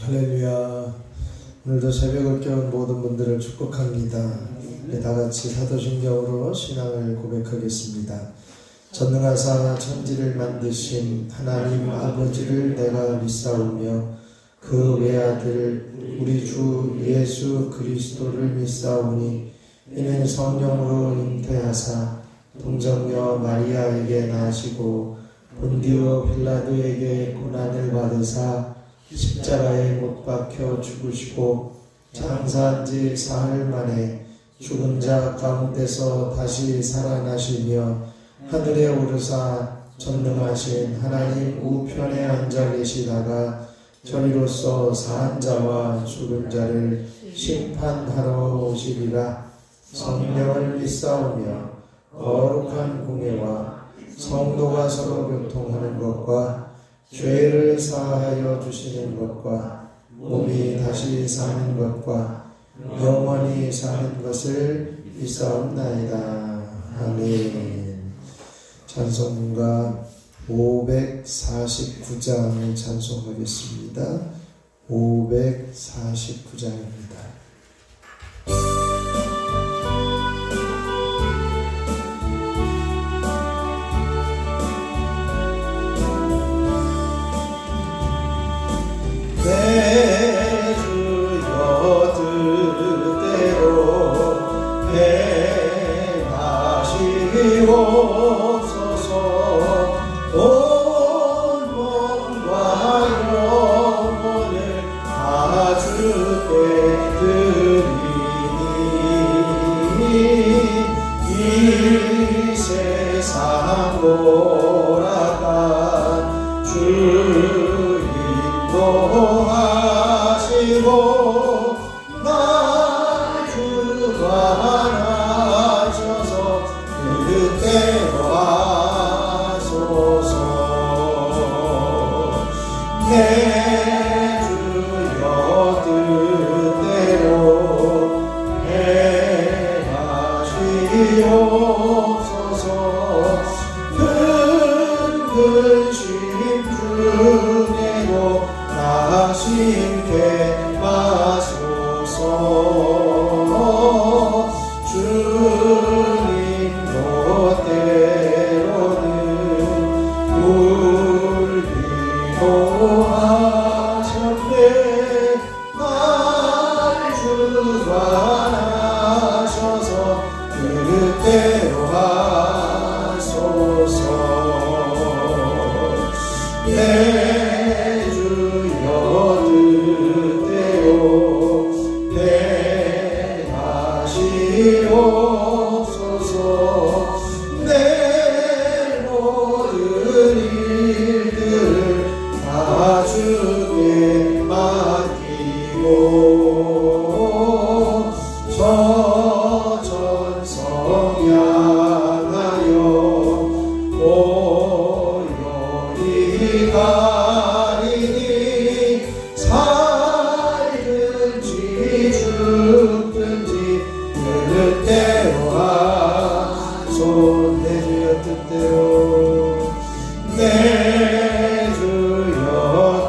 할렐루야. 오늘도 새벽을 깨운 모든 분들을 축복합니다. 다같이 사도신경으로 신앙을 고백하겠습니다. 전능하사 천지를 만드신 하나님 아버지를 내가 믿사오며 그 외아들 우리 주 예수 그리스도를 믿사오니 이는 성령으로 잉태하사 동정녀 마리아에게 나시고 본디오 빌라도에게 고난을 받으사 십자가에 못 박혀 죽으시고 장사한 지 사흘 만에 죽은 자 가운데서 다시 살아나시며 하늘에 오르사 전능하신 하나님 우편에 앉아 계시다가 저리로서 사한 자와 죽은 자를 심판하러 오시리라. 성령을 믿사오며 거룩한 공예와 성도가 서로 교통하는 것과 죄를 사하여 주시는 것과 몸이 다시 사는 것과 영원히 사는 것을 믿사옵나이다. 아멘. 찬송가 549장을 찬송하겠습니다. 549장입니다. 내 주여 뜻대로 행하시옵소서. 온 몸과 영혼을 다 주께 드리니 이 세상 돌아간 주 인도하시고 날 주관하셔서 그때로 하소서. 내 주여 뜻대로 행하시옵소서. 큰 근심 중에도 나심케 마소서. 주님도 때로는 울기도 하셨네. 날 주관하셔서 그때로 하소서. 내 주여 뜻대로 행하시옵소서. 내 모든 일들을 다 주께 맡기고 저천성 향하여 고요히 가리니 살든지 죽든지 뜻대로 하소. 내 주여 뜻대로 내 주여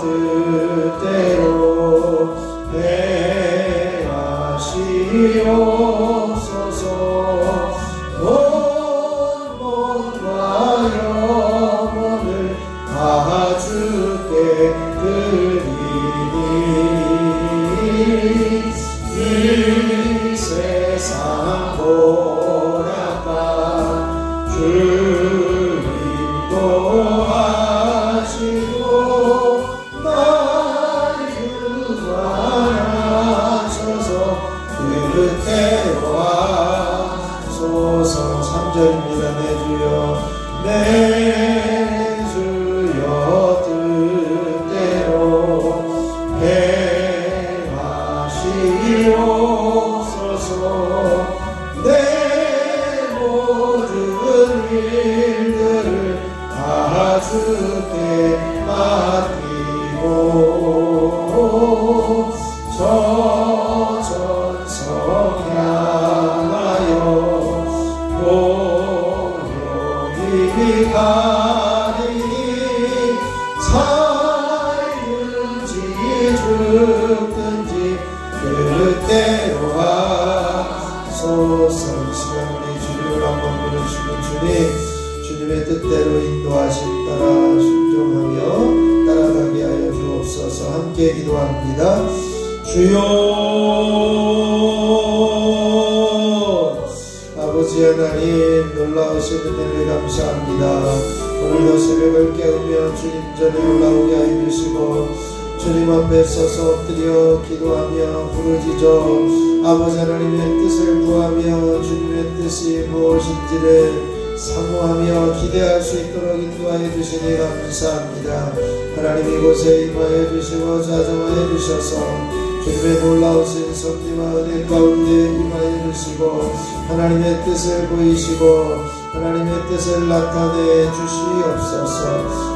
뜻대로 행하시옵소서. 온 몸과 영혼을 다 주께 드리니 이 세상 돌아가 주 인도하시고 날 주관하셔서 그때로 하소서. 3절입니다. 내 주여 내 주여 뜻대로 행하시옵소서. 내 감사합니다. 주여 아버지 하나님 놀라우신 은혜를 감사합니다. 오늘도 새벽을 깨우며 주님 전에 올라오게 하여 주시고 주님 앞에 서서 엎드려 기도하며 부르짖어 아버지 하나님의 뜻을 구하며 주님의 뜻이 무엇인지를 사모하며 기대할 수 있도록 인도하여 주시니 감사합니다. 하나님 이곳에 임하여 주시고 자정하여 주셔서 주님의 놀라우신 섭리와 은혜 가운데 임하여 주시고 하나님의 뜻을 보이시고 하나님의 뜻을 나타내 주시옵소서.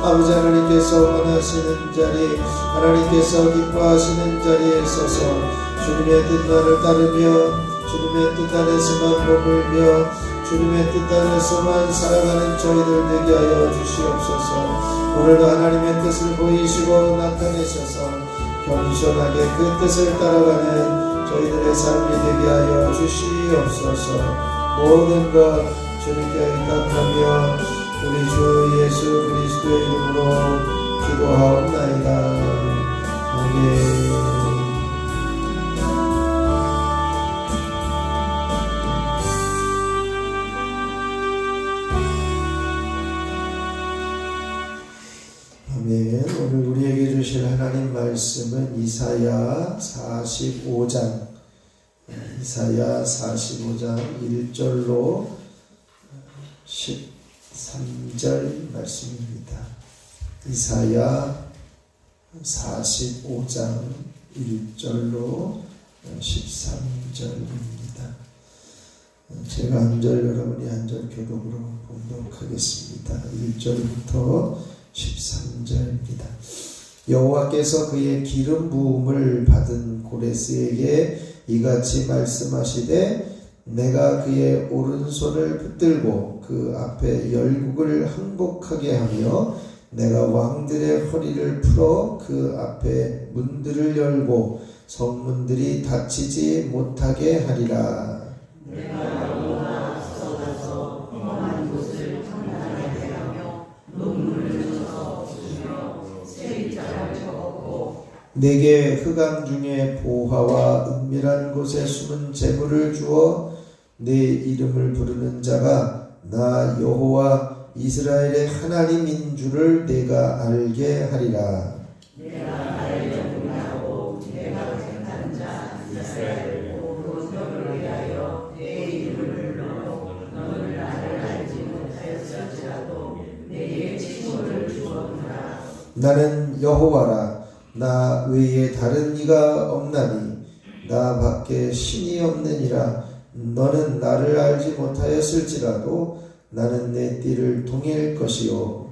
아버지 하나님께서 원하시는 자리 하나님께서 기뻐하시는 자리에 서서 주님의 뜻만을 따르며 주님의 뜻 안에서만 머물며 주님의 뜻 안에서만 살아가는 저희들 되게 하여 주시옵소서. 오늘도 하나님의 뜻을 보이시고 나타내셔서 겸손하게 그 뜻을 따라가는 저희들의 삶이 되게 하여 주시옵소서. 모든 것 주님께 의탁하며 우리 주 예수 그리스도의 이름으로 기도하옵나이다. 아멘. 아멘. 오늘 우리에게 주실 하나님 말씀은 이사야 45장 1절로 13절 말씀입니다. 이사야 45장 1절로 13절입니다. 제가 한 절 여러분이 한 절 교독으로 봉독 하겠습니다. 1절부터 13절입니다. 여호와께서 그의 기름 부음을 받은 고레스에게 이같이 말씀하시되 내가 그의 오른손을 붙들고 그 앞에 열국을 항복하게 하며 내가 왕들의 허리를 풀어 그 앞에 문들을 열고 성문들이 닫히지 못하게 하리라. 내가 너와 앞서가서 험한 곳을 탐나게 하며 눈물을 쳐서 주며 세입자를 적었고 내게 흑암 중에 보화와 은밀한 곳에 숨은 재물을 주어 내 이름을 부르는 자가 나 여호와 이스라엘의 하나님인 줄을 내가 알게 하리라. 내가 나를 영문하고 내가 택한 자 이스라엘을 보고 너를 위하여 내 이름을 불러 너는 나를 알지 못하였을지라도 내게 칭호를 주었노라. 나는 여호와라. 나 외에 다른 이가 없나니 나 밖에 신이 없느니라. 너는 나를 알지 못하였을지라도 나는 내 띠를 동일 것이요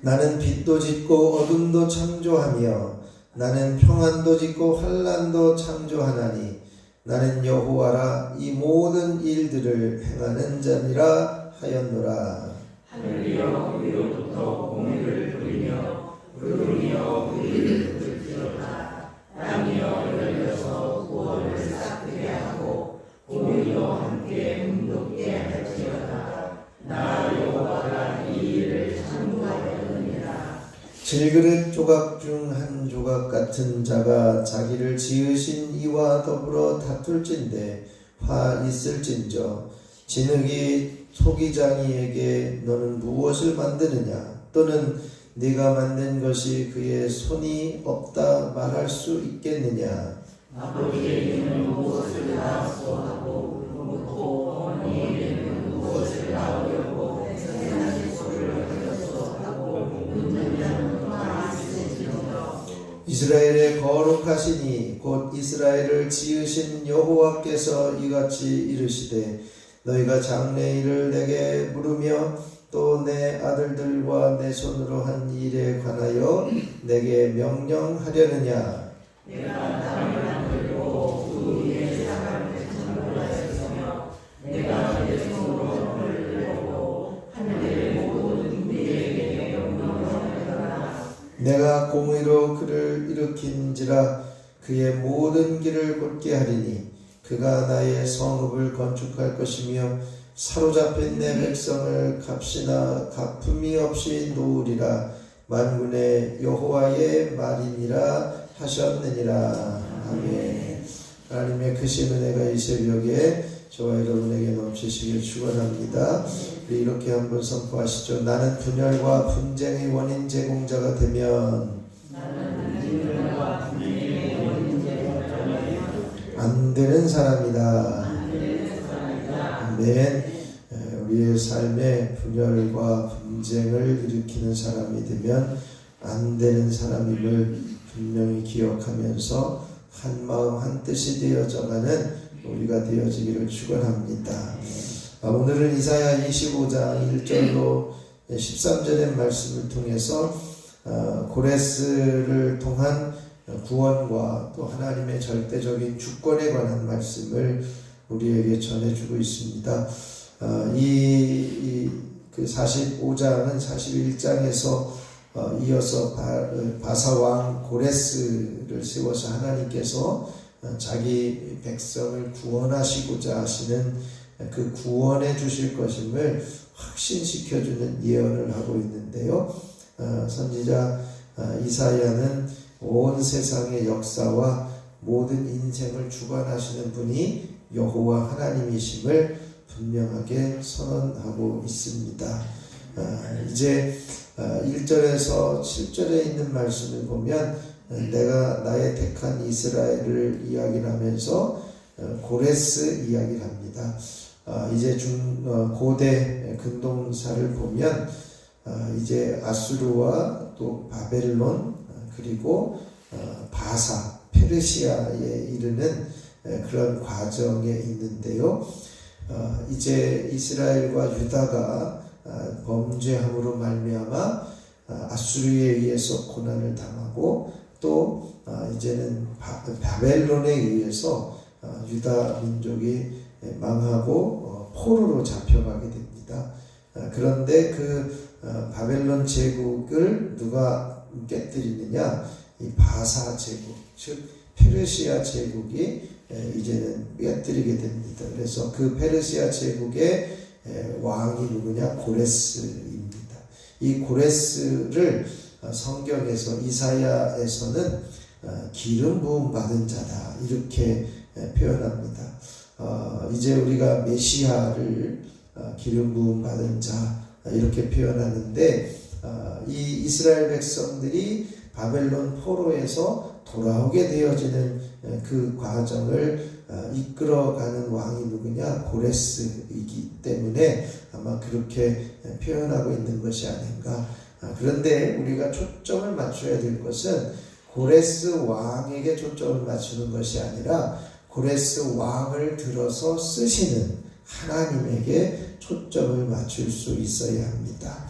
나는 빛도 짓고 어둠도 창조하며 나는 평안도 짓고 환난도 창조하나니 나는 여호와라. 이 모든 일들을 행하는 자니라 하였노라. 하늘이여 위로부터 공의를 부리며 구름이여 의를 불지어다. 땅이여 열려서 구원을 싹트게 하고 공의도 함께 문독게 할지어다. 나 여호와가 이 일을 창조하였느니라. 질그릇 조각 중 한 조각 같은 자가 자기를 지으신 이와 더불어 다툴진대 화 있을진저 진흙이 소기장이에게 너는 무엇을 만드느냐 또는 네가 만든 것이 그의 손이 없다 말할 수 있겠느냐. 아버지에게는 무엇을 낳았소 하고 묻고 어머니에게는 무엇을 낳으려고 세상의 소를 흘렸소 하고 묻는 자는 화 있을지어다. 이스라엘의 거룩하시니 곧 이스라엘을 지으신 여호와께서 이같이 이르시되 너희가 장래일을 내게 물으며 또 내 아들들과 내 손으로 한 일에 관하여 내게 명령하려느냐. 내가 땅을 만들고 그 위에 사람을 창조하였으며 내가 내 손으로 하늘을 내고 하늘의 모든 무리에게 명령하였노라. 내가 공의로 그를 일으킨지라 그의 모든 길을 곧게 하리니 그가 나의 성읍을 건축할 것이며 사로잡힌 내 백성을 값이나 갚음이 없이 놓으리라. 만군의 여호와의 말이니라 하셨느니라. 아멘. 하나님의 크신 은혜가 이 새벽에 저와 여러분에게 넘치시길 축원합니다. 우리 이렇게 한번 선포하시죠. 나는 분열과 분쟁의 원인 제공자가 되면 안 되는 사람이다. 아멘. 우리의 삶에 분열과 분쟁을 일으키는 사람이 되면 안 되는 사람임을 분명히 기억하면서 한 마음 한 뜻이 되어져가는 우리가 되어지기를 축원합니다. 오늘은 이사야 25장 1절로 13절의 말씀을 통해서 고레스를 통한 구원과 또 하나님의 절대적인 주권에 관한 말씀을 우리에게 전해주고 있습니다. 그 45장은 41장에서 이어서 바사왕 고레스를 세워서 하나님께서 자기 백성을 구원하시고자 하시는 그 구원해 주실 것임을 확신시켜주는 예언을 하고 있는데요. 선지자 이사야는 온 세상의 역사와 모든 인생을 주관하시는 분이 여호와 하나님이심을 분명하게 선언하고 있습니다. 이제 1절에서 7절에 있는 말씀을 보면 내가 나의 택한 이스라엘을 이야기를 하면서 고레스 이야기를 합니다. 이제 고대 근동사를 보면 이제 아수르와 또 바벨론 그리고 바사 페르시아에 이르는 그런 과정에 있는데요. 이제 이스라엘과 유다가 범죄함으로 말미암아 아수르에 의해서 고난을 당하고 또 이제는 바벨론에 의해서 유다 민족이 망하고 포로로 잡혀가게 됩니다. 그런데 그 바벨론 제국을 누가 깨뜨리느냐? 이 바사 제국, 즉 페르시아 제국이 이제는 깨뜨리게 됩니다. 그래서 그 페르시아 제국의 왕이 누구냐? 고레스입니다. 이 고레스를 성경에서 이사야에서는 기름 부음 받은 자다 이렇게 표현합니다. 이제 우리가 메시아를 기름 부음 받은 자 이렇게 표현하는데 이 이스라엘 백성들이 바벨론 포로에서 돌아오게 되어지는 그 과정을 이끌어가는 왕이 누구냐? 고레스이기 때문에 아마 그렇게 표현하고 있는 것이 아닌가. 그런데 우리가 초점을 맞춰야 될 것은 고레스 왕에게 초점을 맞추는 것이 아니라 고레스 왕을 들어서 쓰시는 하나님에게 초점을 맞출 수 있어야 합니다.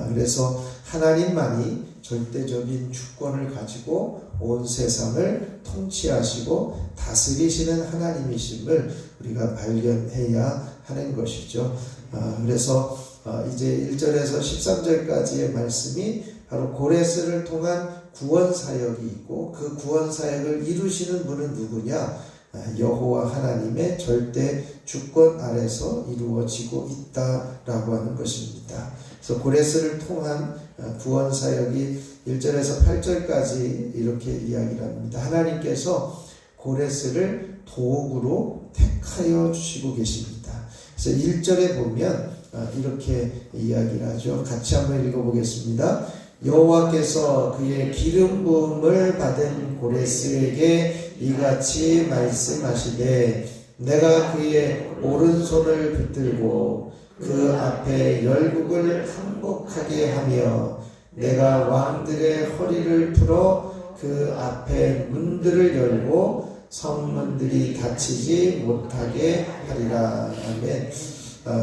그래서 하나님만이 절대적인 주권을 가지고 온 세상을 통치하시고 다스리시는 하나님이심을 우리가 발견해야 하는 것이죠. 그래서 이제 1절에서 13절까지의 말씀이 바로 고레스를 통한 구원 사역이 있고 그 구원 사역을 이루시는 분은 누구냐? 여호와 하나님의 절대 주권 아래서 이루어지고 있다라고 하는 것입니다. 그래서 고레스를 통한 구원 사역이 1절에서 8절까지 이렇게 이야기를 합니다. 하나님께서 고레스를 도구로 택하여 주시고 계십니다. 그래서 1절에 보면 이렇게 이야기를 하죠. 같이 한번 읽어보겠습니다. 여호와께서 그의 기름 부음을 받은 고레스에게 이같이 말씀하시되 내가 그의 오른손을 붙들고 그 앞에 열국을 항복하게 하며 내가 왕들의 허리를 풀어 그 앞에 문들을 열고 성문들이 닫히지 못하게 하리라. 아멘.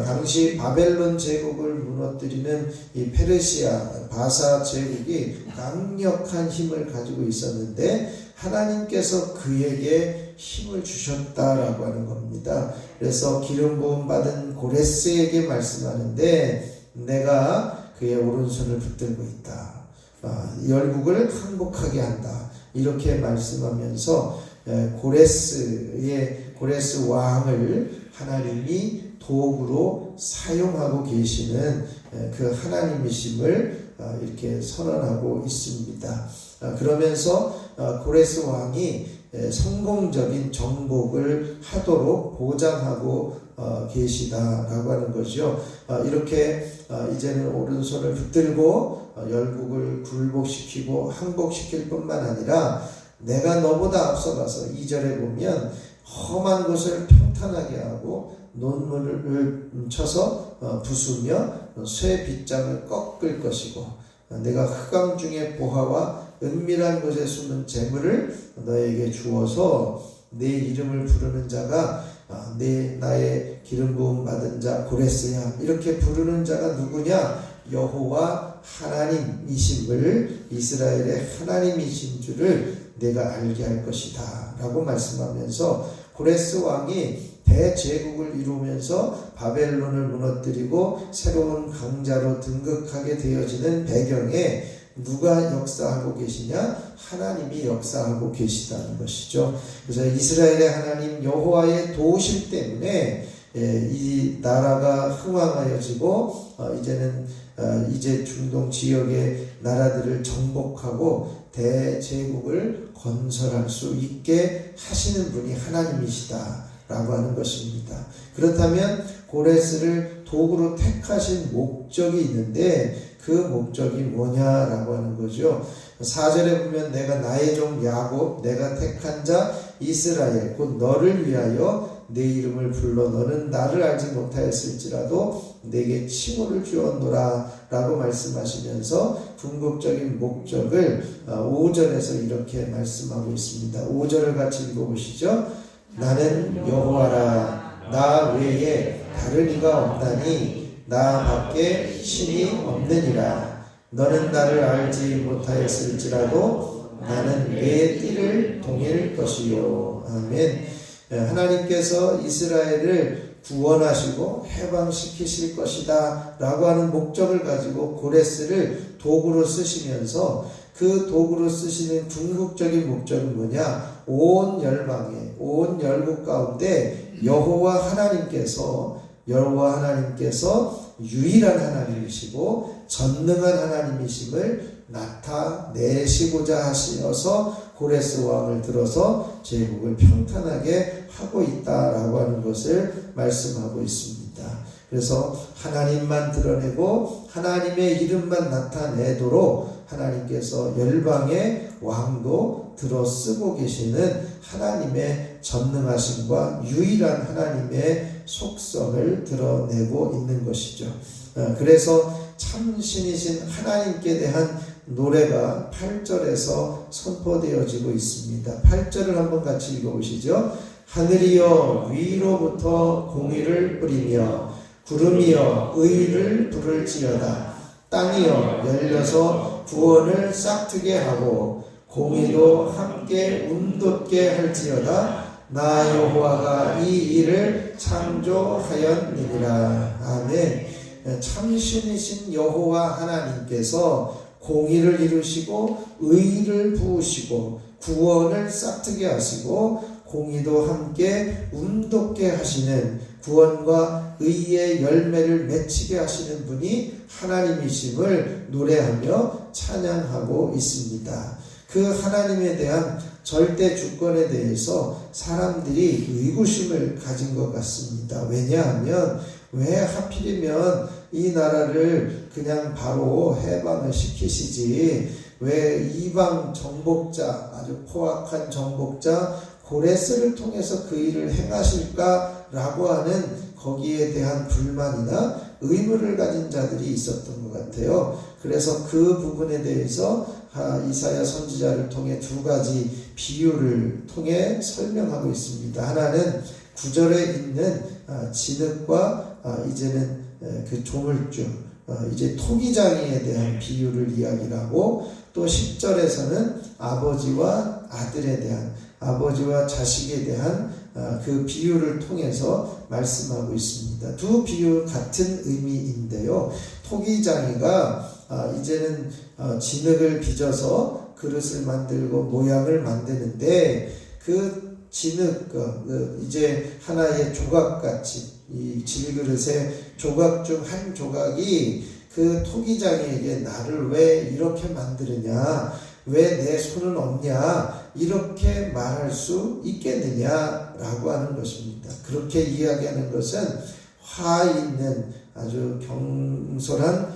당시 바벨론 제국을 무너뜨리는 이 페르시아 바사 제국이 강력한 힘을 가지고 있었는데 하나님께서 그에게 힘을 주셨다라고 하는 겁니다. 그래서 기름 부음 받은 고레스에게 말씀하는데 내가 그의 오른손을 붙들고 있다. 열국을 항복하게 한다. 이렇게 말씀하면서 고레스 왕을 하나님이 도구로 사용하고 계시는 그 하나님이심을 이렇게 선언하고 있습니다. 그러면서 고레스 왕이 성공적인 정복을 하도록 보장하고 계시다라고 하는 거죠. 이렇게 이제는 오른손을 붙들고 열국을 굴복시키고 항복시킬 뿐만 아니라 내가 너보다 앞서가서 2절에 보면 험한 곳을 평탄하게 하고 논문을 쳐서 부수며 쇠 빗장을 꺾을 것이고 내가 흑암 중의 보화와 은밀한 곳에 숨은 재물을 너에게 주어서 내 이름을 부르는 자가 나의 기름 부음 받은 자 고레스야. 이렇게 부르는 자가 누구냐? 여호와 하나님이심을, 이스라엘의 하나님이신 줄을 내가 알게 할 것이다 라고 말씀하면서 고레스 왕이 대제국을 이루면서 바벨론을 무너뜨리고 새로운 강자로 등극하게 되어지는 배경에 누가 역사하고 계시냐? 하나님이 역사하고 계시다는 것이죠. 그래서 이스라엘의 하나님 여호와의 도우심 때문에 이 나라가 흥왕하여지고 이제 중동 지역의 나라들을 정복하고 대제국을 건설할 수 있게 하시는 분이 하나님이시다 라고 하는 것입니다. 그렇다면 고레스를 도구로 택하신 목적이 있는데 그 목적이 뭐냐라고 하는 거죠. 4절에 보면 내가 나의 종 야곱, 내가 택한 자 이스라엘 곧 너를 위하여 내 이름을 불러 너는 나를 알지 못하였을지라도 내게 칭호를 주었노라 라고 말씀하시면서 궁극적인 목적을 5절에서 이렇게 말씀하고 있습니다. 5절을 같이 읽어보시죠. 나는 여호와라 나 외에 다른 이가 없나니 나 밖에 신이 없느니라. 너는 나를 알지 못하였을지라도 나는 내 띠를 동일 것이요. 아멘. 하나님께서 이스라엘을 구원하시고 해방시키실 것이다 라고 하는 목적을 가지고 고레스를 도구로 쓰시면서 그 도구로 쓰시는 궁극적인 목적은 뭐냐? 온 열방에, 온 열국 가운데 여호와 하나님께서 유일한 하나님이시고 전능한 하나님이심을 나타내시고자 하시어서 고레스 왕을 들어서 제국을 평탄하게 하고 있다라고 하는 것을 말씀하고 있습니다. 그래서 하나님만 드러내고 하나님의 이름만 나타내도록 하나님께서 열방의 왕도 들어쓰고 계시는 하나님의 전능하심과 유일한 하나님의 속성을 드러내고 있는 것이죠. 그래서 참신이신 하나님께 대한 노래가 8절에서 선포되어지고 있습니다. 8절을 한번 같이 읽어보시죠. 하늘이여 위로부터 공의를 뿌리며 구름이여 의를 부를지어다. 땅이여 열려서 구원을 싹트게 하고 공의도 함께 운돋게 할지어다. 나 여호와가 이 일을 창조하였느니라. 아멘. 참신이신 여호와 하나님께서 공의를 이루시고 의를 부으시고 구원을 싹트게 하시고 공의도 함께 운돋게 하시는 구원과 의의 열매를 맺히게 하시는 분이 하나님이심을 노래하며 찬양하고 있습니다. 그 하나님에 대한 절대 주권에 대해서 사람들이 의구심을 가진 것 같습니다. 왜냐하면 왜 하필이면 이 나라를 그냥 바로 해방을 시키시지 왜 이방 정복자 아주 포악한 정복자 고레스를 통해서 그 일을 행하실까라고 하는 거기에 대한 불만이나 의무를 가진 자들이 있었던 것 같아요. 그래서 그 부분에 대해서 이사야 선지자를 통해 두 가지 비유를 통해 설명하고 있습니다. 하나는 9절에 있는 진흙과 이제는 그 조물주 이제 토기장이에 대한 비유를 이야기를 하고 또 10절에서는 아버지와 아들에 대한 아버지와 자식에 대한 그 비유를 통해서 말씀하고 있습니다. 두 비유 같은 의미인데요. 토기장이가 이제는 진흙을 빚어서 그릇을 만들고 모양을 만드는데 그 진흙, 이제 하나의 조각같이 이 질그릇의 조각 중 한 조각이 그 토기장에게 나를 왜 이렇게 만드느냐, 왜 내 손은 없냐, 이렇게 말할 수 있겠느냐라고 하는 것입니다. 그렇게 이야기하는 것은 화 있는 아주 경솔한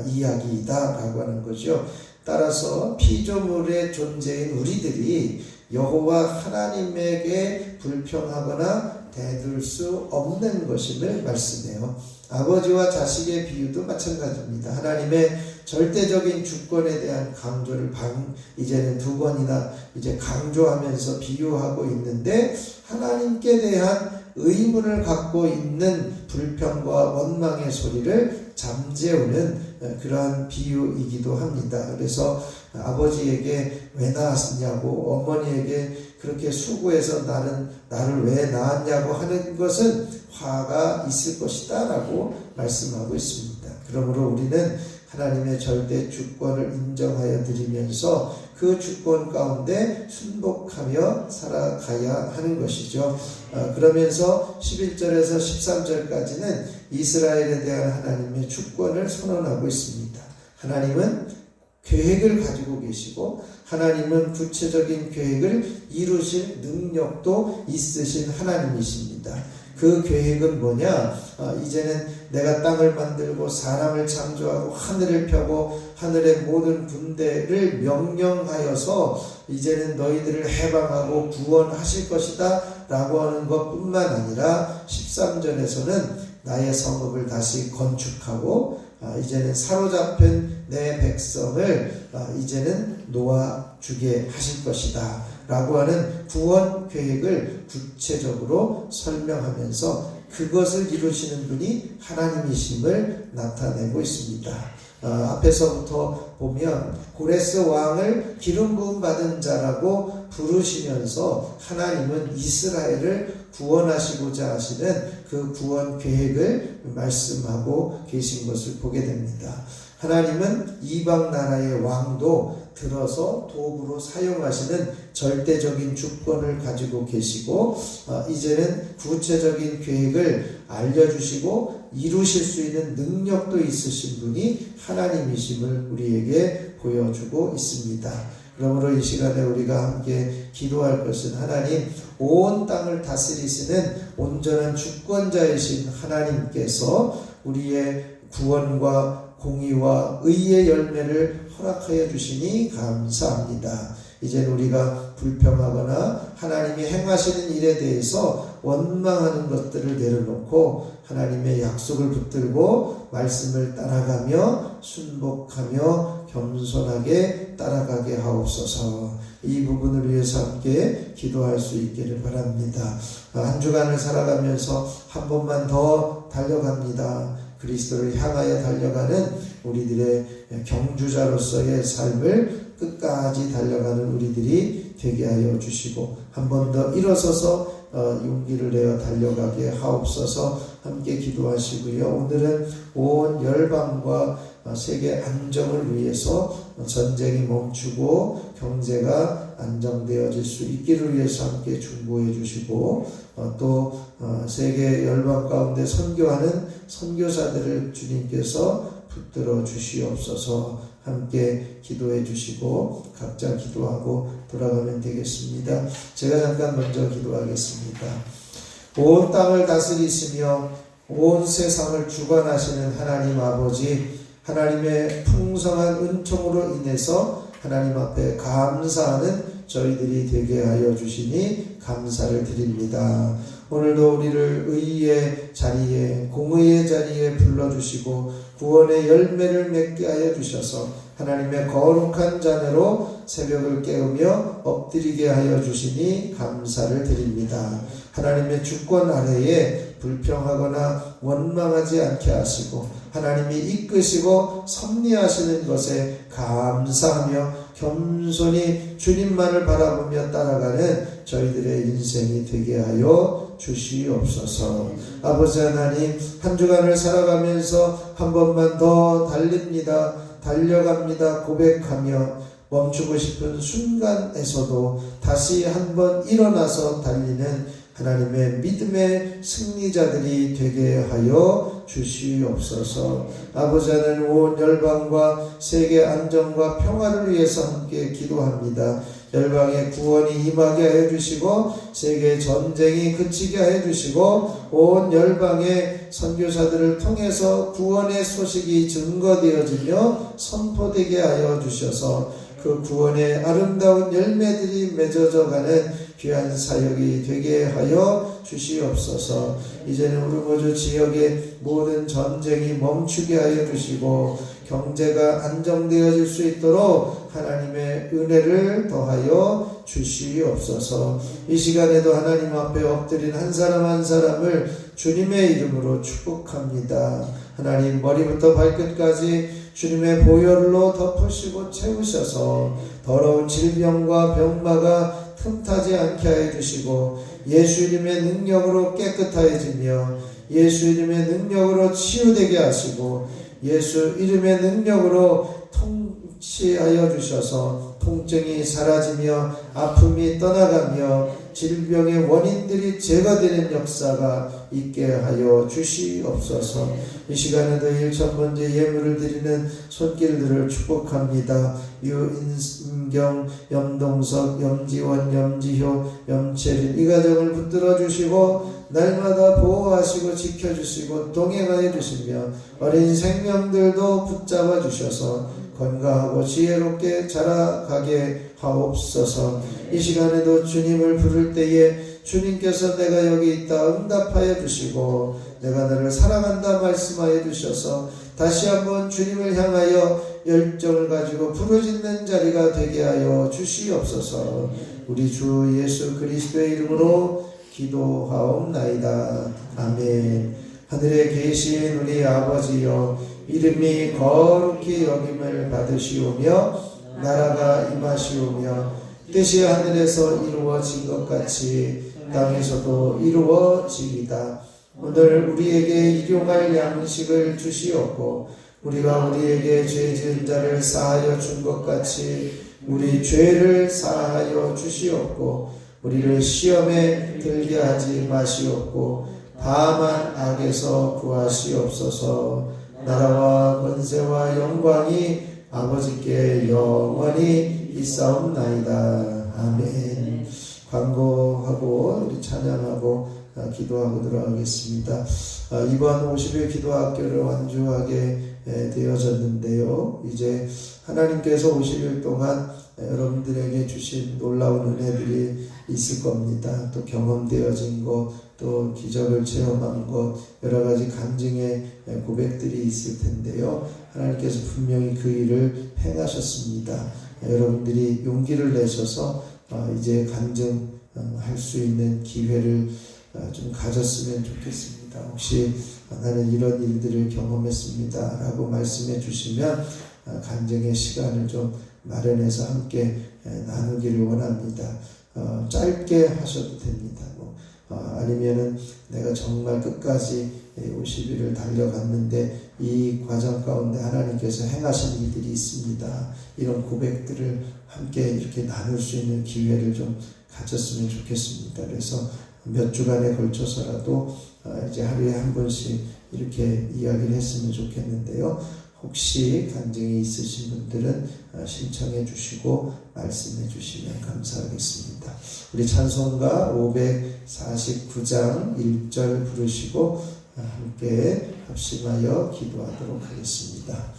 이야기이다라고 하는 거죠. 따라서 피조물의 존재인 우리들이 여호와 하나님에게 불평하거나 대들 수 없는 것임을 말씀해요. 아버지와 자식의 비유도 마찬가지입니다. 하나님의 절대적인 주권에 대한 강조를 이제는 두 번이나 이제 강조하면서 비유하고 있는데, 하나님께 대한 의문을 갖고 있는 불평과 원망의 소리를 잠재우는 그러한 비유이기도 합니다. 그래서 아버지에게 왜 낳았냐고, 어머니에게 그렇게 수고해서 나를 왜 낳았냐고 하는 것은 화가 있을 것이다 라고 말씀하고 있습니다. 그러므로 우리는 하나님의 절대 주권을 인정하여 드리면서 그 주권 가운데 순복하며 살아가야 하는 것이죠. 그러면서 11절에서 13절까지는 이스라엘에 대한 하나님의 주권을 선언하고 있습니다. 하나님은 계획을 가지고 계시고, 하나님은 구체적인 계획을 이루실 능력도 있으신 하나님이십니다. 그 계획은 뭐냐? 이제는 내가 땅을 만들고 사람을 창조하고 하늘을 펴고 하늘의 모든 군대를 명령하여서 이제는 너희들을 해방하고 구원하실 것이다 라고 하는 것뿐만 아니라 13절에서는 나의 성읍을 다시 건축하고 이제는 사로잡힌 내 백성을 이제는 놓아주게 하실 것이다 라고 하는 구원 계획을 구체적으로 설명하면서 그것을 이루시는 분이 하나님이심을 나타내고 있습니다. 앞에서부터 보면 고레스 왕을 기름 부음 받은 자라고 부르시면서 하나님은 이스라엘을 구원하시고자 하시는 그 구원 계획을 말씀하고 계신 것을 보게 됩니다. 하나님은 이방 나라의 왕도 들어서 도구로 사용하시는 절대적인 주권을 가지고 계시고, 이제는 구체적인 계획을 알려주시고 이루실 수 있는 능력도 있으신 분이 하나님이심을 우리에게 보여주고 있습니다. 그러므로 이 시간에 우리가 함께 기도할 것은, 하나님, 온 땅을 다스리시는 온전한 주권자이신 하나님께서 우리의 구원과 공의와 의의 열매를 허락하여 주시니 감사합니다. 이제 우리가 불평하거나 하나님이 행하시는 일에 대해서 원망하는 것들을 내려놓고 하나님의 약속을 붙들고 말씀을 따라가며 순복하며 겸손하게 따라가게 하옵소서. 이 부분을 위해서 함께 기도할 수 있기를 바랍니다. 한 주간을 살아가면서 한 번만 더 달려갑니다. 그리스도를 향하여 달려가는 우리들의 경주자로서의 삶을 끝까지 달려가는 우리들이 되게 하여 주시고, 한 번 더 일어서서 용기를 내어 달려가게 하옵소서. 함께 기도하시고요. 오늘은 온 열방과 세계 안정을 위해서 전쟁이 멈추고 경제가 안정되어질 수 있기를 위해서 함께 중보해 주시고, 또 세계 열방 가운데 선교하는 선교사들을 주님께서 붙들어 주시옵소서. 함께 기도해 주시고 각자 기도하고 돌아가면 되겠습니다. 제가 잠깐 먼저 기도하겠습니다. 온 땅을 다스리시며 온 세상을 주관하시는 하나님 아버지, 하나님의 풍성한 은총으로 인해서 하나님 앞에 감사하는 저희들이 되게 하여 주시니 감사를 드립니다. 오늘도 우리를 의의 자리에, 공의의 자리에 불러주시고 구원의 열매를 맺게 하여 주셔서 하나님의 거룩한 자녀로 새벽을 깨우며 엎드리게 하여 주시니 감사를 드립니다. 하나님의 주권 아래에 불평하거나 원망하지 않게 하시고 하나님이 이끄시고 섭리하시는 것에 감사하며 겸손히 주님만을 바라보며 따라가는 저희들의 인생이 되게 하여 주시옵소서. 아버지 하나님, 한 주간을 살아가면서 한 번만 더 달립니다. 달려갑니다. 고백하며 멈추고 싶은 순간에서도 다시 한번 일어나서 달리는 하나님의 믿음의 승리자들이 되게 하여 주시옵소서. 아버지 하나님, 온 열방과 세계 안정과 평화를 위해서 함께 기도합니다. 열방의 구원이 임하게 해주시고 세계 전쟁이 그치게 해주시고 온 열방의 선교사들을 통해서 구원의 소식이 증거되어지며 선포되게 하여 주셔서 그 구원의 아름다운 열매들이 맺어져 가는 귀한 사역이 되게 하여 주시옵소서. 이제는 우르모주 지역의 모든 전쟁이 멈추게 하여 주시고 경제가 안정되어질 수 있도록 하나님의 은혜를 더하여 주시옵소서. 이 시간에도 하나님 앞에 엎드린 한 사람 한 사람을 주님의 이름으로 축복합니다. 하나님, 머리부터 발끝까지 주님의 보혈로 덮으시고 채우셔서 더러운 질병과 병마가 틈타지 않게 하여 주시고 예수님의 능력으로 깨끗하여지며 예수 이름의 능력으로 치유되게 하시고 예수 이름의 능력으로 통치하여 주셔서 통증이 사라지며 아픔이 떠나가며 질병의 원인들이 제거되는 역사가 있게 하여 주시옵소서. 이 시간에도 1,000번째 예물을 드리는 손길들을 축복합니다. 유인경, 염동석, 염지원, 염지효, 염채린 이 가정을 붙들어 주시고 날마다 보호하시고 지켜주시고 동행하여 주시며 어린 생명들도 붙잡아 주셔서 건강하고 지혜롭게 자라가게 하옵소서. 이 시간에도 주님을 부를 때에 주님께서 내가 여기 있다 응답하여 주시고 내가 너를 사랑한다 말씀하여 주셔서 다시 한번 주님을 향하여 열정을 가지고 부르짖는 자리가 되게 하여 주시옵소서. 우리 주 예수 그리스도의 이름으로 기도하옵나이다. 아멘. 하늘에 계신 우리 아버지여, 이름이 거룩히 여김을 받으시오며 나라가 임하시오며 뜻이 하늘에서 이루어진 것 같이 땅에서도 이루어지이다. 오늘 우리에게 일용할 양식을 주시옵고 우리가 우리에게 죄 지은 자를 사하여 준 것 같이 우리 죄를 사하여 주시옵고 우리를 시험에 들게 하지 마시옵고 다만 악에서 구하시옵소서. 나라와 권세와 영광이 아버지께 영원히 있사옵나이다. 아멘. 광고하고 우리 찬양하고 기도하고 들어가겠습니다. 이번 50일 기도학교를 완주하게 되어졌는데요. 이제 하나님께서 50일 동안 여러분들에게 주신 놀라운 은혜들이 있을 겁니다. 또 경험되어진 것, 또 기적을 체험한 것, 여러 가지 간증의 고백들이 있을 텐데요. 하나님께서 분명히 그 일을 행하셨습니다. 여러분들이 용기를 내셔서 이제 간증할 수 있는 기회를 좀 가졌으면 좋겠습니다. 혹시 나는 이런 일들을 경험했습니다 라고 말씀해 주시면 간증의 시간을 좀 마련해서 함께 나누기를 원합니다. 짧게 하셔도 됩니다. 아니면은 내가 정말 끝까지 50일을 달려갔는데 이 과정 가운데 하나님께서 행하신 일들이 있습니다. 이런 고백들을 함께 이렇게 나눌 수 있는 기회를 좀 가졌으면 좋겠습니다. 그래서 몇 주간에 걸쳐서라도 이제 하루에 한 번씩 이렇게 이야기를 했으면 좋겠는데요. 혹시 간증이 있으신 분들은 신청해 주시고 말씀해 주시면 감사하겠습니다. 우리 찬송가 549장 1절 부르시고 함께 합심하여 기도하도록 하겠습니다.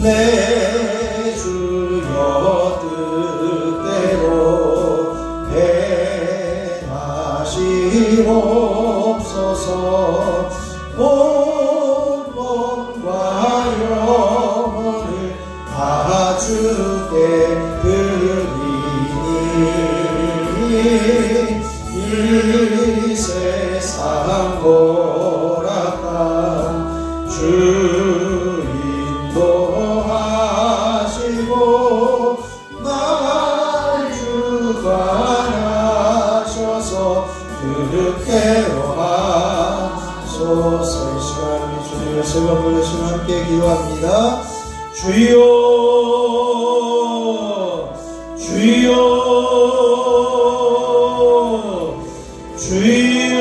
내 주여 뜻대로 행하시옵소서. 온 몸과 영혼을 다 주께 드리니 이 세상 고락한 주 인도하시고 날 주관하셔서 주여 세번 부르시면 함께 기도합니다. 주여 주여 주여.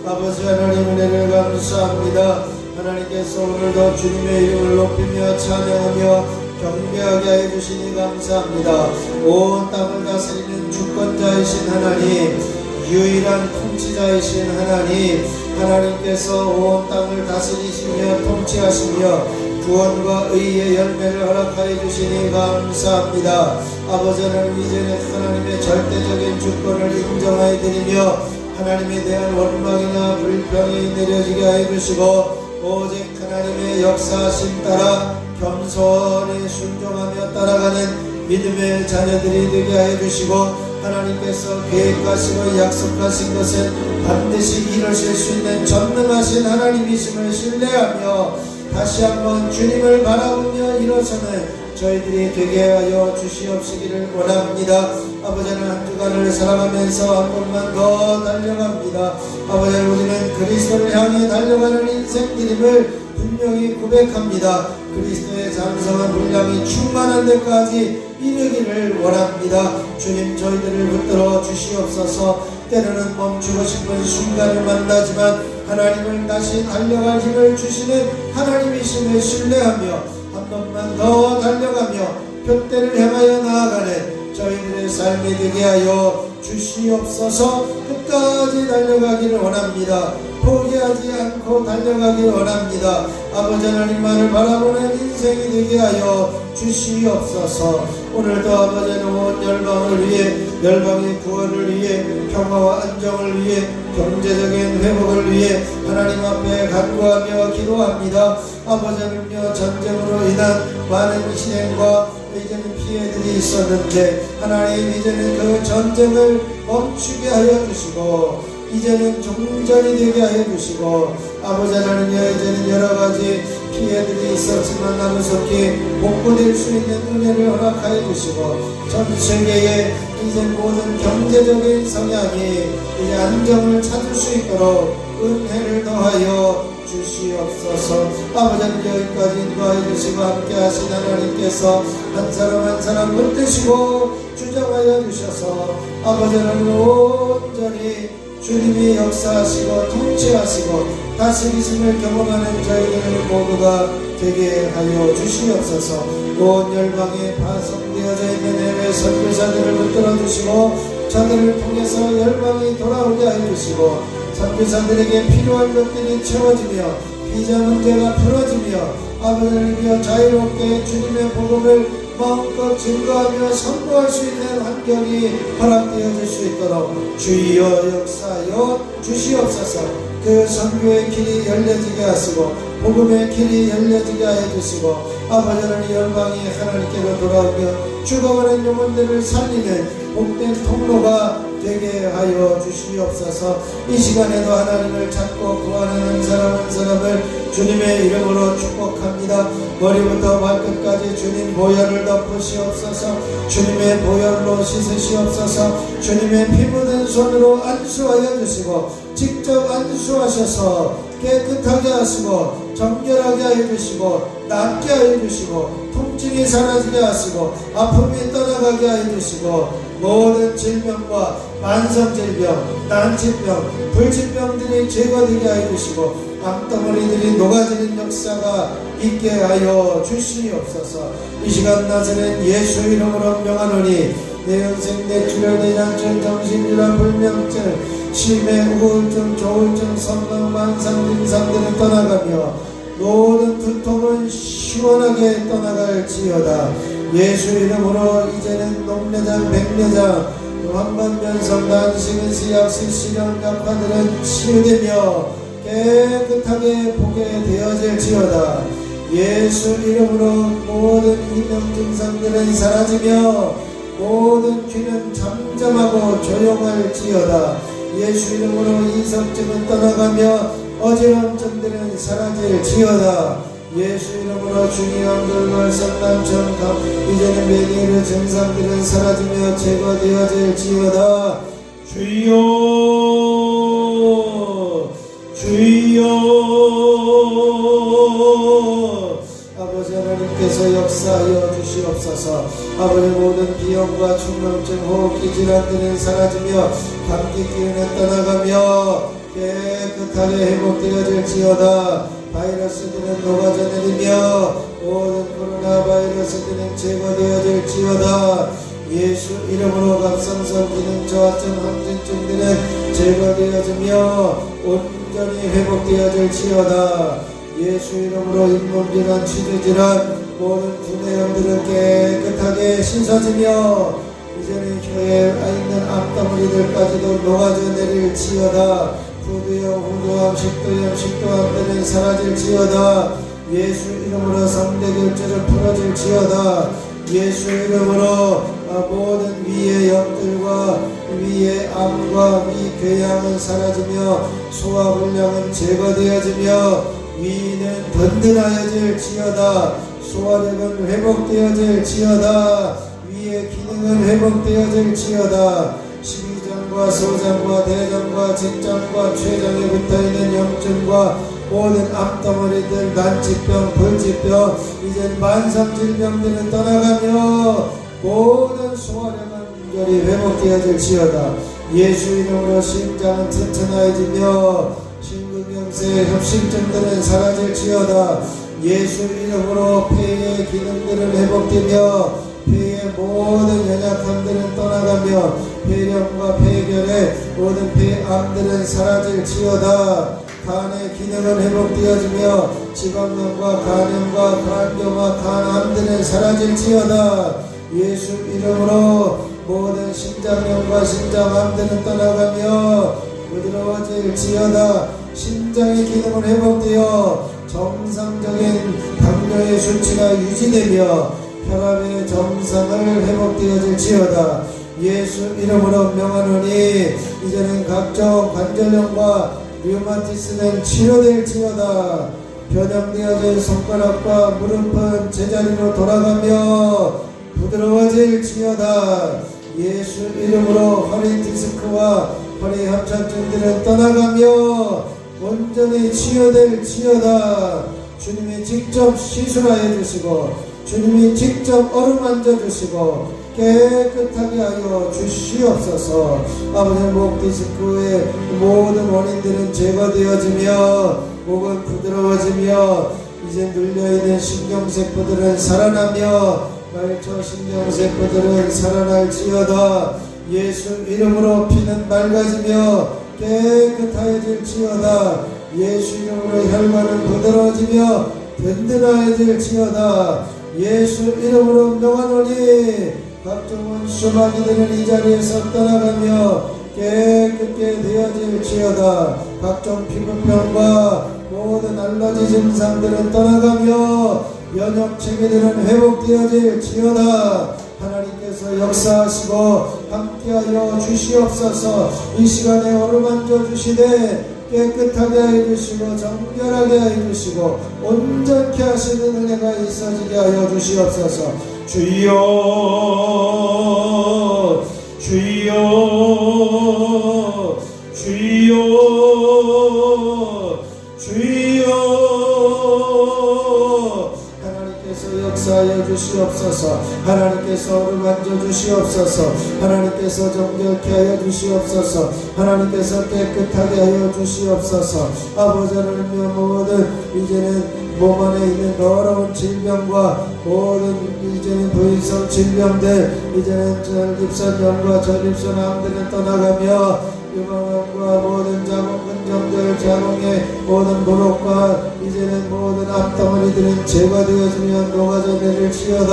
아버지 하나님 은혜를 감사합니다. 하나님께서 오늘도 주님의 이름을 높이며 찬양하며 경배하게 하여 주시니 감사합니다. 온 땅을 다스리는 주권자이신 하나님, 유일한 통치자이신 하나님, 하나님께서 온 땅을 다스리시며 통치하시며 구원과 의의 열매를 허락하여 주시니 감사합니다. 아버지 하나님, 이제는 하나님의 절대적인 주권을 인정하여 드리며 하나님에 대한 원망이나 불평이 내려지게 하여 주시고 오직 하나님의 역사하심 따라 겸손히 순종하며 따라가는 믿음의 자녀들이 되게 하여 주시고 하나님께서 계획하시고 약속하신 것은 반드시 이루실 수 있는 전능하신 하나님이심을 신뢰하며 다시 한번 주님을 바라보며 일어서는 저희들이 되게 하여 주시옵시기를 원합니다. 아버지는 한 주간을 살아가면서 한 번만 더 달려갑니다. 아버지, 우리는 그리스도를 향해 달려가는 인생길임을 분명히 고백합니다. 그리스도의 장성한 분량이 충만한 데까지 이르기를 원합니다. 주님, 저희들을 붙들어 주시옵소서. 때로는 멈추고 싶은 순간을 만나지만 하나님을 다시 달려갈 힘을 주시는 하나님이심을 신뢰하며 한 번만 더 달려가며 표대를 향하여 나아가는 저희들의 삶이 되게 하여 주시옵소서. 끝까지 달려가기를 원합니다. 포기하지 않고 달려가기를 원합니다. 아버지 하나님만을 바라보는 인생이 되게 하여 주시옵소서. 오늘도 아버지는 온 열방을 위해, 열방의 구원을 위해, 평화와 안정을 위해, 경제적인 회복을 위해 하나님 앞에 간구하며 기도합니다. 아버지는요, 전쟁으로 인한 많은 희생과 이제는 피해들이 있었는데 하나님, 이제는 그 전쟁을 멈추게 하여 주시고 이제는 종전이 되게 하여 주시고 아버지 하나님이여, 이제는 여러가지 피해들이 있었지만 나무속히 복구될 수 있는 은혜를 허락하여 주시고 전 세계의 이제 모든 경제적인 성향이 이제 안정을 찾을 수 있도록 은혜를 더하여 주시옵소서. 아버지는 여기까지 인도하여 주시고 함께 하신 하나님께서 한 사람 한 사람 붙드시고 주장하여 주셔서 아버지는 온전히 주님이 역사하시고 통치하시고 다스리심을 경험하는 저희들 모두가 되게 하여 주시옵소서. 온 열방에 파송되어져 있는 해외 선교사들을 붙들어 주시고 저들을 통해서 열방이 돌아오게 하여 주시고 선교사들에게 필요한 것들이 채워지며 비자 문제가 풀어지며 아버지님이여 자유롭게 주님의 복음을 마음껏 증거하며 선포할 수 있는 환경이 허락되어질 수 있도록 주여 역사하여 주시옵소서. 그 선교의 길이 열려지게 하시고 복음의 길이 열려지게 하여 주시고 아버지는 열방이 하나님께로 돌아오며 죽어가는 영혼들을 살리는 복된 통로가 되게 하여 주시옵소서. 이 시간에도 하나님을 찾고 구하는 한 사람 한 사람을 주님의 이름으로 축복합니다. 머리부터 발끝까지 주님 보혈을 덮으시옵소서. 주님의 보혈로 씻으시옵소서. 주님의 피 묻은 손으로 안수하여 주시고 직접 안수하셔서 깨끗하게 하시고 정결하게 하여 주시고 낫게 하여 주시고 통증이 사라지게 하시고 아픔이 떠나가게 하여 주시고 모든 질병과 만성질병, 난치병, 불치병들이 제거되게 하여 주시고 암덩어리들이 녹아지는 역사가 있게 하여 주시옵소서. 이 시간 나서는 예수 이름으로 명하노니 뇌연생, 뇌출혈, 뇌장증, 정신질환, 불면증, 치매, 우울증, 조울증, 성능, 만상 증상들을 떠나가며 모든 두통은 시원하게 떠나갈지어다. 예수 이름으로 이제는 녹내장, 백내장, 환반변성, 난식은 시약시, 실형, 약화들은 치유되며 깨끗하게 보게 되어질지어다. 예수 이름으로 모든 이명 증상들은 사라지며 모든 귀는 잠잠하고 조용할지어다. 예수 이름으로 이석증은 떠나가며 어지럼증들은 사라질지어다. 예수 이름으로 중이염, 돌발성, 난청, 이제는 메니르 증상들은 사라지며 제거되어질지어다. 주여 주여 아버지 하나님께서 역사하여 주시옵소서. 아버지 모든 비염과 충농증 호흡기 질환들은 사라지며 감기 기운은 떠나가며 깨끗하게 회복되어질지어다. 바이러스들은 녹아져 내리며 모든 코로나 바이러스들은 제거되어질지어다. 예수 이름으로 갑상선 기능 저하증 항진증들은 제거되어지며 온전히 회복되어질지어다. 예수 이름으로 잇몸질환 치주질환 모든 두뇌염들은 깨끗하게 씻어지며 이제는 혀에 있는 암덩어리들까지도 녹아져 내릴지어다. 후두염 후두암 식도염 식도암들은 사라질지어다. 예수 이름으로 성대결절은 풀어질지어다. 예수 이름으로 모든 위의 염들과 위의 암과 위궤양은 사라지며 소화불량은 제거되어지며 위는 든든하여질지어다. 소화력은 회복되어질지어다. 위의 기능은 회복되어질지어다. 식이장과 소장과 대장과 직장과 췌장에 붙어있는 염증과 모든 암덩어리들 난치병 불치병 이젠 만성질병들은 떠나가며 모든 소화력은 온전히 회복되어질지어다. 예수 이름으로 심장은 튼튼해지며 심근경색 협심증들은 사라질지어다. 예수 이름으로 폐의 기능들은 회복되며 폐의 모든 연약함들은 떠나가며 폐렴과 폐결의 모든 폐암들은 사라질지어다. 간의 기능은 회복되어지며 지방염과 간염과 간경화 간암들은 사라질지어다. 예수 이름으로 모든 심장염과 심장암들은 떠나가며 부드러워질지어다. 심장의 기능은 회복되어 정상적인 당뇨의 수치가 유지되며 혈압의 정상을 회복되어질지어다. 예수 이름으로 명하노니 이제는 각종 관절염과 류마티스는 치료될지어다. 변형되어진 손가락과 무릎은 제자리로 돌아가며 부드러워질지어다. 예수 이름으로 허리 디스크와 허리 협착증들은 떠나가며 온전히 치유될지어다. 주님이 직접 시술하여 주시고 주님이 직접 어루만져 주시고 깨끗하게 하여 주시옵소서. 아버지 목 디스크의 모든 원인들은 제거되어지며 목은 부드러워지며 이제 눌려있는 신경세포들은 살아나며 말초 신경세포들은 살아날지어다. 예수 이름으로 피는 맑아지며 깨끗하여질지어다. 예수 이름으로 혈관은 부드러워지며 든든하여질지어다. 예수 이름으로 명하노니 각종 원수마귀들은 이 자리에서 떠나가며 깨끗게 되어질지어다. 각종 피부병과 모든 알러지 증상들은 떠나가며 면역체계들은 회복되어질지어다. 하나님께서 역사하시고 함께하여 주시옵소서. 이 시간에 어루만져 주시되 깨끗하게 해주시고 정결하게 해주시고 온전케 하시는 은혜가 있어지게 하여 주시옵소서. 주여 주여 주여 주여 하나님께서 역사하여 주시옵소서. 하나님께서 어루만져 주시옵소서. 하나님께서 정결케 하여 주시옵소서. 하나님께서 깨끗하게 하여 주시옵소서. 아버지 하나님의 모든 이제는 몸 안에 있는 더러운 질병과 모든 이제는 부인성 질병들 이제는 전립선염과 전립선암들은 떠나가며 유방암과 모든 자궁 근정들 자궁의 모든 무릎과 이제는 모든 앞덩어리들은 제거되어지며 녹아져 내릴지어다.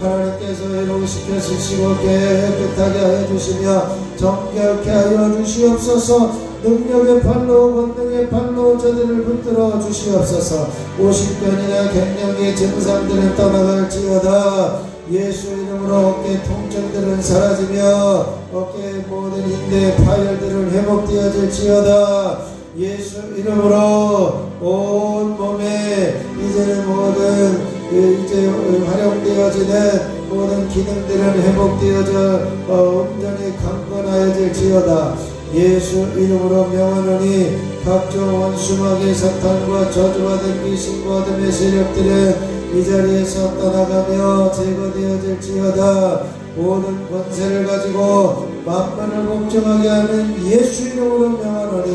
하나님께서 회복시켜 주시고 깨끗하게 하여 주시며 정결케 하여 주시옵소서. 능력의 팔로 권능의 팔로 저들을 붙들어 주시옵소서. 50견이나 갱년기 증상들은 떠나갈지어다. 예수 이름으로 어깨 통증들은 사라지며 어깨의 모든 인대 파열들은 회복되어질지어다. 예수 이름으로 온 몸에 이제는 모든 이제 활용되어지는 모든 기능들은 회복되어져 온전히 강건하여질지어다. 예수 이름으로 명하노니 각종 원수마귀 사탄과 저주받은 귀신과 어둠의 세력들은 이 자리에서 떠나가며 제거되어질지어다. 모든 권세를 가지고 만민을 복종하게 하는 예수 이름으로 명하노니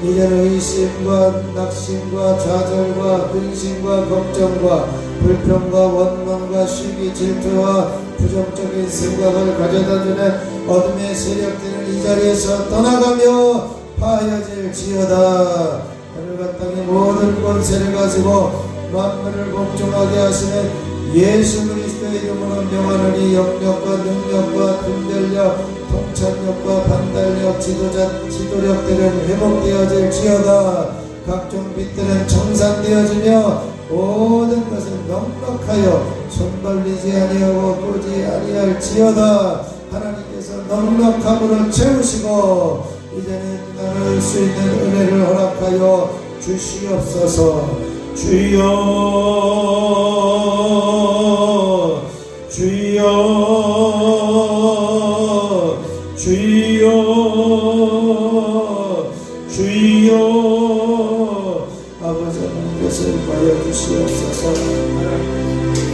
이제는 의심과 낙심과 좌절과 근심과 걱정과 불평과 원망과 시기 질투와 부정적인 생각을 가져다주는 어둠의 세력들은 이 자리에서 떠나가며 파해질지어다. 하늘과 땅의 모든 권세를 가지고 만민을 복종하게 하시는 예수 그리스도의 이름으로 명하노니 영력과 능력과 분별력 통찰력과 판단력 지도력들은 회복되어질지어다. 각종 빛들은 청산되어지며 모든 것은 넉넉하여 손 벌리지 아니하고 끄지 아니할지어다. 하나님께서 넉넉함으로 채우시고 이제는 나눌 수 있는 은혜를 허락하여 주시옵소서. 주여 주여 주여 주여 아버지 하나님께서 임하여 주시옵소서. 하나님